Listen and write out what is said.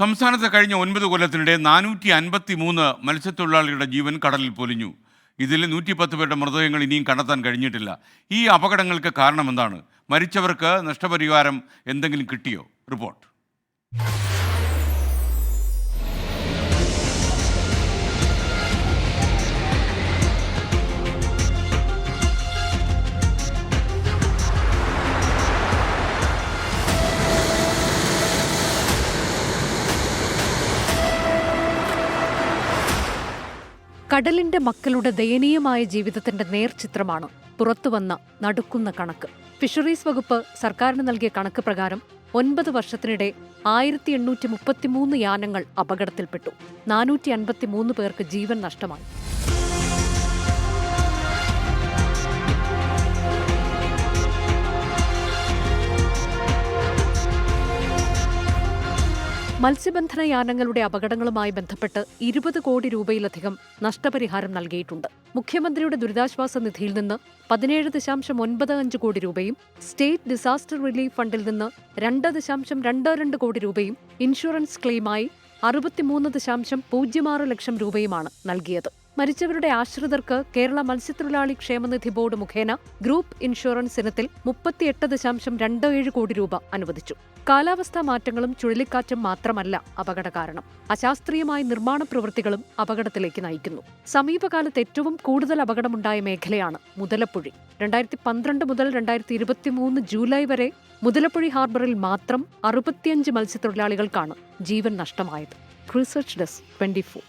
സംസ്ഥാനത്ത് കഴിഞ്ഞ 9 കൊല്ലത്തിനിടെ 453 മത്സ്യത്തൊഴിലാളികളുടെ ജീവൻ കടലിൽ പൊലിഞ്ഞു. ഇതിൽ 110 പേരുടെ മൃതദേഹങ്ങൾ ഇനിയും കണ്ടെത്താൻ കഴിഞ്ഞിട്ടില്ല. ഈ അപകടങ്ങൾക്ക് കാരണമെന്താണ്? മരിച്ചവർക്ക് നഷ്ടപരിഹാരം എന്തെങ്കിലും കിട്ടിയോ? റിപ്പോർട്ട്. കടലിന്റെ മക്കളുടെ ദയനീയമായ ജീവിതത്തിന്റെ നേർചിത്രമാണ് പുറത്തുവന്ന നടുക്കുന്ന കണക്ക്. ഫിഷറീസ് വകുപ്പ് സർക്കാരിന് നൽകിയ കണക്ക് പ്രകാരം 9 വർഷത്തിനിടെ 1833 യാനങ്ങൾ അപകടത്തിൽപ്പെട്ടു. 453 പേർക്ക് ജീവൻ നഷ്ടമായി. മത്സ്യബന്ധന യാനങ്ങളുടെ അപകടങ്ങളുമായി ബന്ധപ്പെട്ട് 20 കോടി രൂപയിലധികം നഷ്ടപരിഹാരം നൽകിയിട്ടുണ്ട്. മുഖ്യമന്ത്രിയുടെ ദുരിതാശ്വാസ നിധിയിൽ നിന്ന് 17.95 കോടി രൂപയും സ്റ്റേറ്റ് ഡിസാസ്റ്റർ റിലീഫ് ഫണ്ടിൽ നിന്ന് 2.22 കോടി രൂപയും ഇൻഷുറൻസ് ക്ലെയിമായി 63.06 ലക്ഷം രൂപയുമാണ് നൽകിയത്. മരിച്ചവരുടെ ആശ്രിതർക്ക് കേരള മത്സ്യത്തൊഴിലാളി ക്ഷേമനിധി ബോർഡ് മുഖേന ഗ്രൂപ്പ് ഇൻഷുറൻസ് ഇനത്തിൽ 38.27 കോടി രൂപ അനുവദിച്ചു. കാലാവസ്ഥാ മാറ്റങ്ങളും ചുഴലിക്കാറ്റും മാത്രമല്ല അപകട കാരണം. അശാസ്ത്രീയമായ നിർമ്മാണ പ്രവൃത്തികളും അപകടത്തിലേക്ക് നയിക്കുന്നു. സമീപകാലത്ത് ഏറ്റവും കൂടുതൽ അപകടമുണ്ടായ മേഖലയാണ് മുതലപ്പുഴി. 2012 മുതൽ 2023 ജൂലൈ വരെ മുതലപ്പുഴി ഹാർബറിൽ മാത്രം 65 മത്സ്യത്തൊഴിലാളികൾക്കാണ് ജീവൻ നഷ്ടമായത്. Research desk 24.